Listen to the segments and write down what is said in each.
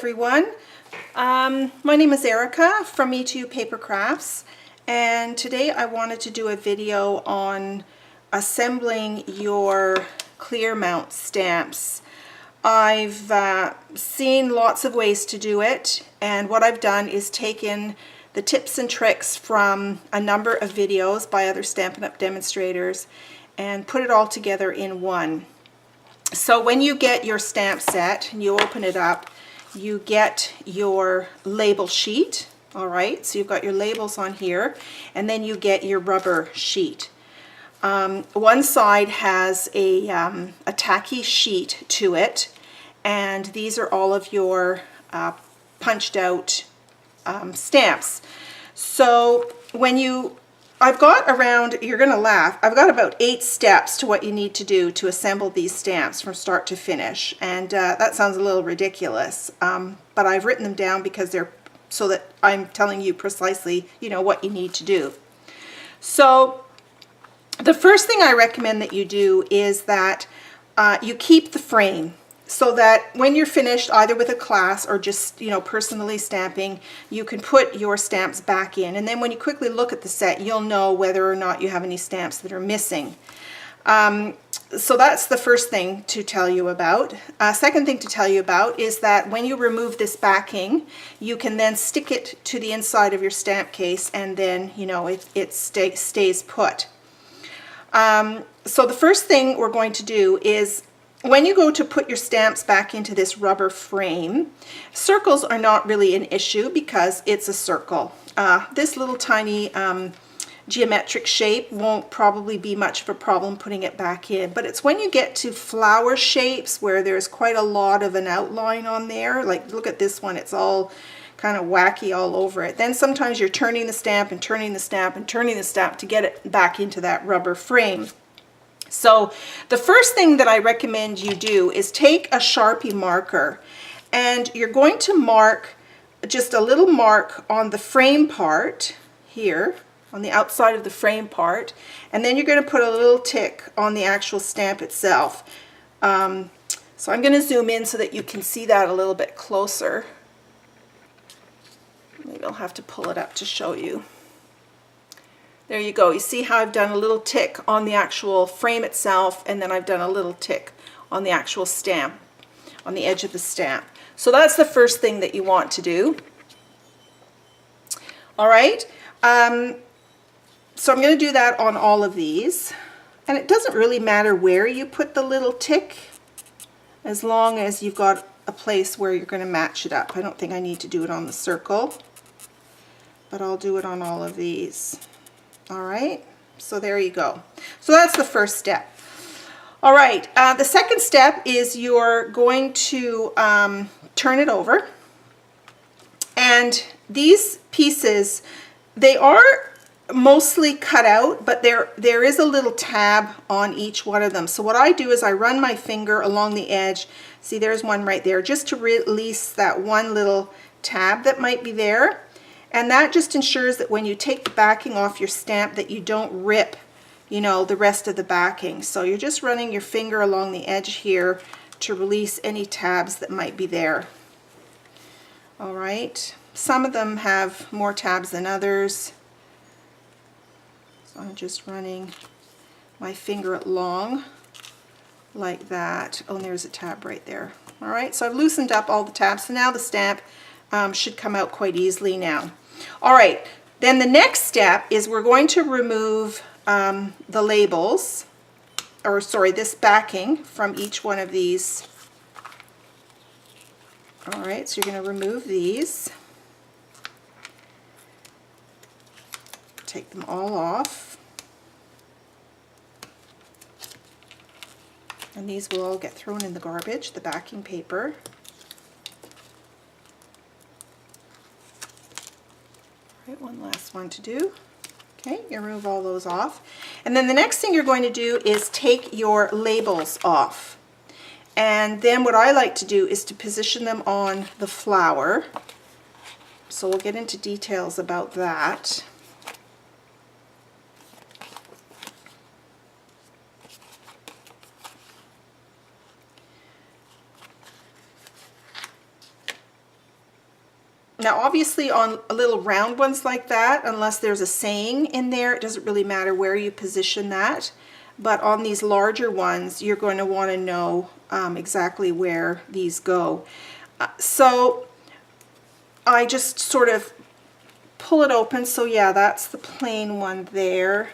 everyone. My name is Erica from Me2 Paper Crafts, and today I wanted to do a video on assembling your clear mount stamps. I've seen lots of ways to do it, and what I've done is taken the tips and tricks from a number of videos by other Stampin' Up! Demonstrators and put it all together in one. So when you get your stamp set and you open it up, you get your label sheet. All right, so you've got your labels on here, and then you get your rubber sheet. One side has a tacky sheet to it, and these are all of your punched out stamps. So when I've got around, you're gonna laugh, I've got about 8 steps to what you need to do to assemble these stamps from start to finish, and that sounds a little ridiculous, but I've written them down because they're so that I'm telling you precisely, you know, what you need to do. So the first thing I recommend that you do is that you keep the frame, so that when you're finished, either with a class or just, you know, personally stamping, you can put your stamps back in, and then when you quickly look at the set, you'll know whether or not you have any stamps that are missing. So that's the first thing to tell you about. Second thing to tell you about is that when you remove this backing, you can then stick it to the inside of your stamp case, and then, you know, it stays put. So the first thing we're going to do is, when you go to put your stamps back into this rubber frame, circles are not really an issue because it's a circle. This little tiny geometric shape won't probably be much of a problem putting it back in, but it's when you get to flower shapes where there's quite a lot of an outline on there, like look at this one, it's all kind of wacky all over it. Then sometimes you're turning the stamp and turning the stamp and turning the stamp to get it back into that rubber frame. So the first thing that I recommend you do is take a Sharpie marker, and you're going to mark just a little mark on the frame part here, on the outside of the frame part, and then you're going to put a little tick on the actual stamp itself. So I'm going to zoom in so that you can see that a little bit closer. Maybe I'll have to pull it up to show you. There you go. You see how I've done a little tick on the actual frame itself, and then I've done a little tick on the actual stamp, on the edge of the stamp. So that's the first thing that you want to do. All right. So I'm going to do that on all of these. And it doesn't really matter where you put the little tick, as long as you've got a place where you're going to match it up. I don't think I need to do it on the circle, but I'll do it on all of these. All right, so there you go. So that's the first step. All right, the second step is you're going to turn it over, and these pieces, they are mostly cut out, but there is a little tab on each one of them. So what I do is I run my finger along the edge. See, there's one right there, just to release that one little tab that might be there. And that just ensures that when you take the backing off your stamp that you don't rip, you know, the rest of the backing. So you're just running your finger along the edge here to release any tabs that might be there. All right, some of them have more tabs than others. So I'm just running my finger along like that. Oh, and there's a tab right there. All right, so I've loosened up all the tabs. So now the stamp should come out quite easily now. All right, then the next step is we're going to remove the labels, or sorry, this backing from each one of these. All right, so you're going to remove these. Take them all off. And these will all get thrown in the garbage, the backing paper. Right, one last one to do. Okay, you remove all those off. And then the next thing you're going to do is take your labels off. And then what I like to do is to position them on the flower. So we'll get into details about that. Now obviously on little round ones like that, unless there's a saying in there, it doesn't really matter where you position that. But on these larger ones, you're going to want to know exactly where these go. So I just sort of pull it open. So yeah, that's the plain one there.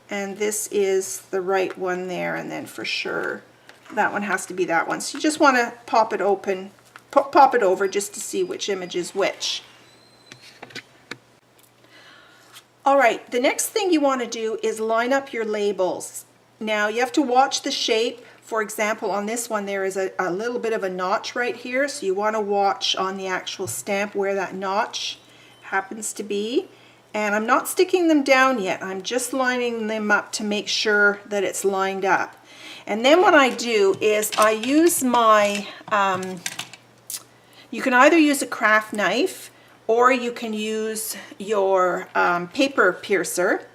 And this is the right one there. And then for sure, that one has to be that one. So you just want to pop it open, pop it over just to see which image is which. All right, the next thing you want to do is line up your labels. Now you have to watch the shape. For example, on this one there is a little bit of a notch right here, so you want to watch on the actual stamp where that notch happens to be. And I'm not sticking them down yet, I'm just lining them up to make sure that it's lined up. And then what I do is I use my, you can either use a craft knife or you can use your paper piercer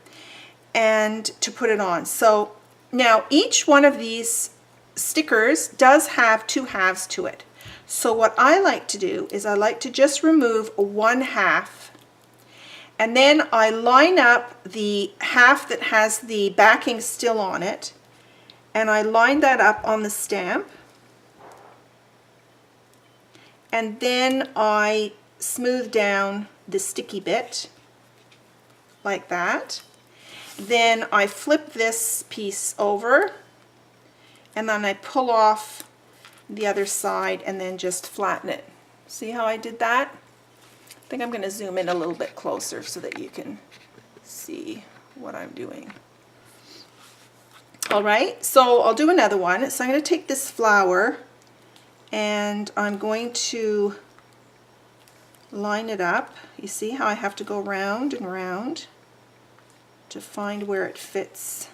and to put it on. So now each one of these stickers does have two halves to it. So what I like to do is I like to just remove one half, and then I line up the half that has the backing still on it, and I line that up on the stamp, and then I smooth down the sticky bit like that. Then I flip this piece over, and then I pull off the other side and then just flatten it. See how I did that? I think I'm going to zoom in a little bit closer so that you can see what I'm doing. All right, so I'll do another one. So I'm going to take this flower and I'm going to line it up. You see how I have to go round and round to find where it fits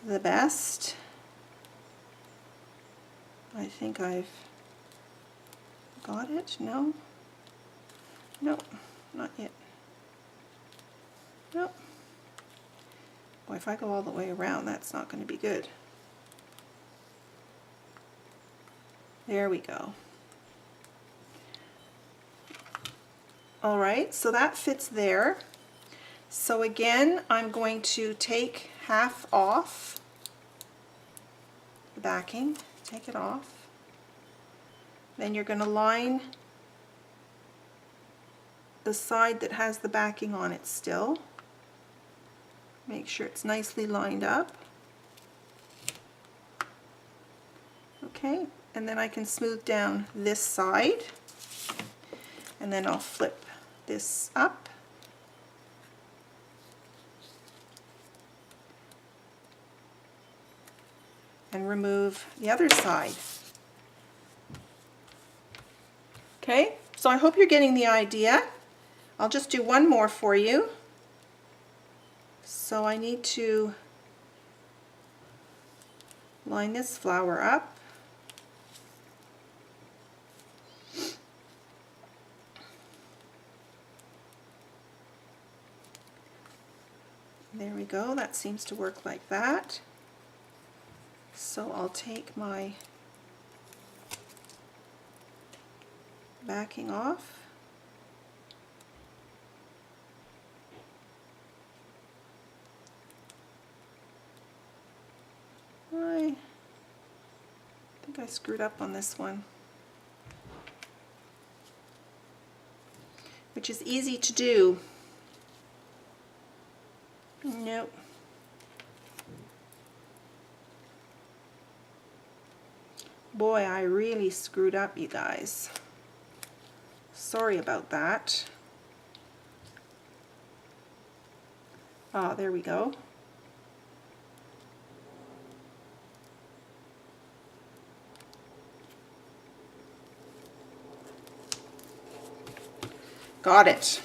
the best. I think I've got it. No? Nope, not yet. Nope. Boy, if I go all the way around, that's not going to be good. There we go. All right, so that fits there. So again, I'm going to take half off the backing, take it off. Then you're going to line the side that has the backing on it still. Make sure it's nicely lined up. Okay, and then I can smooth down this side, and then I'll flip this up. And remove the other side. Okay, so I hope you're getting the idea. I'll just do one more for you. So I need to line this flower up. There we go, that seems to work like that. So I'll take my backing off. I think I screwed up on this one, which is easy to do. Nope. Boy, I really screwed up, you guys. Sorry about that. Ah, there we go. Got it.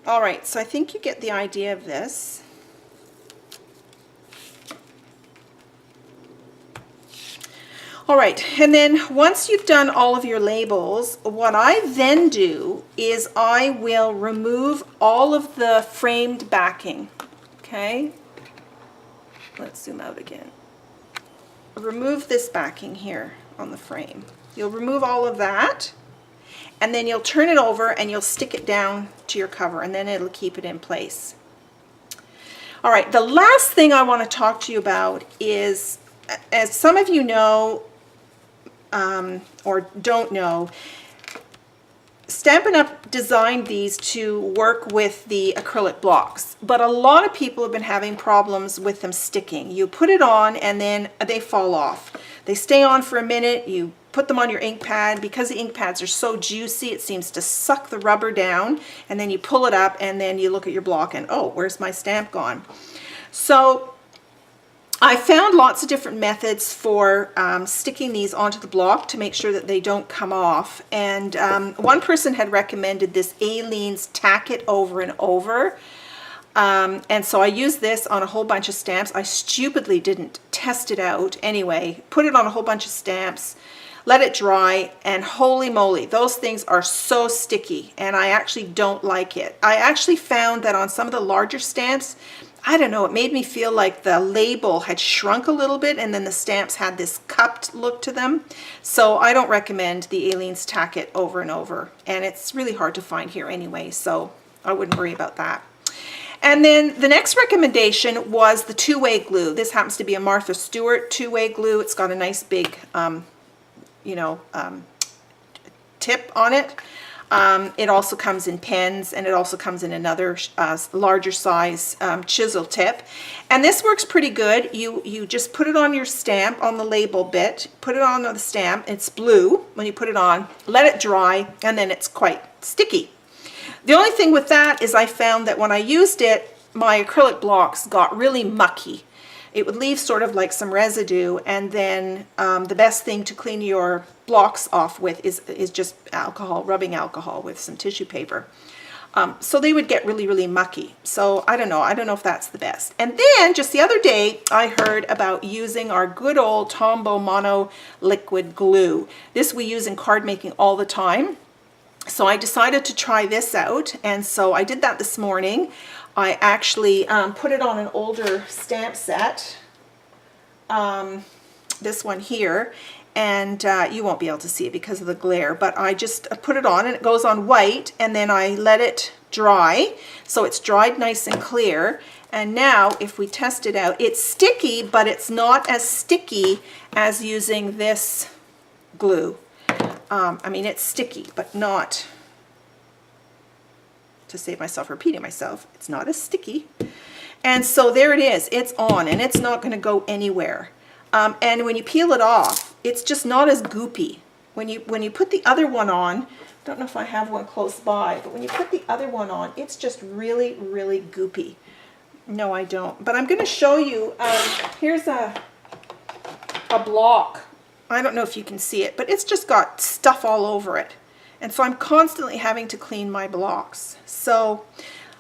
All right, so I think you get the idea of this. All right, and then once you've done all of your labels, what I then do is I will remove all of the framed backing. Okay, let's zoom out again. Remove this backing here. on the frame. You'll remove all of that, and then you'll turn it over and you'll stick it down to your cover, and then it'll keep it in place. All right, the last thing I want to talk to you about is, as some of you know or don't know, Stampin' Up! Designed these to work with the acrylic blocks, but a lot of people have been having problems with them sticking. You put it on and then they fall off. They stay on for a minute, you put them on your ink pad. Because the ink pads are so juicy, it seems to suck the rubber down, and then you pull it up and then you look at your block and, oh, where's my stamp gone? So I found lots of different methods for sticking these onto the block to make sure that they don't come off. And one person had recommended this Aleene's Tack It Over and Over. And so I used this on a whole bunch of stamps. I stupidly didn't test it out anyway. Put it on a whole bunch of stamps, let it dry, and holy moly, those things are so sticky, and I actually don't like it. I actually found that on some of the larger stamps, I don't know, it made me feel like the label had shrunk a little bit, and then the stamps had this cupped look to them. So I don't recommend the Aleene's Tack It Over and Over, and it's really hard to find here anyway, so I wouldn't worry about that. And then the next recommendation was the two-way glue. This happens to be a Martha Stewart two-way glue. It's got a nice big, tip on it. It also comes in pens, and it also comes in another larger size chisel tip. And this works pretty good. You just put it on your stamp, on the label bit, put it on the stamp. It's blue when you put it on, let it dry, and then it's quite sticky. The only thing with that is I found that when I used it, my acrylic blocks got really mucky. It would leave sort of like some residue, and then the best thing to clean your blocks off with is just alcohol, rubbing alcohol with some tissue paper. So they would get really, really mucky. So I don't know if that's the best. And then just the other day, I heard about using our good old Tombow Mono liquid glue. This we use in card making all the time. So I decided to try this out, and so I did that this morning. I actually put it on an older stamp set, this one here, and you won't be able to see it because of the glare, but I just put it on and it goes on white, and then I let it dry, so it's dried nice and clear. And now if we test it out, it's sticky, but it's not as sticky as using this glue. I mean, it's sticky, but not, to save myself repeating myself, it's not as sticky. And so there it is, it's on, and it's not going to go anywhere. And when you peel it off, it's just not as goopy. When you put the other one on, I don't know if I have one close by, but when you put the other one on, it's just really, really goopy. No, I don't. But I'm going to show you, here's a block. I don't know if you can see it, but it's just got stuff all over it. And so I'm constantly having to clean my blocks. So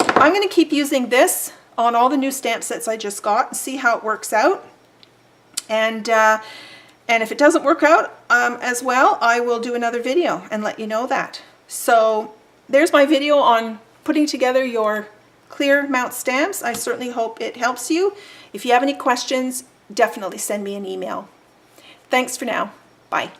I'm going to keep using this on all the new stamp sets I just got and see how it works out. And if it doesn't work out as well, I will do another video and let you know that. So there's my video on putting together your clear mount stamps. I certainly hope it helps you. If you have any questions, definitely send me an email. Thanks for now. Bye.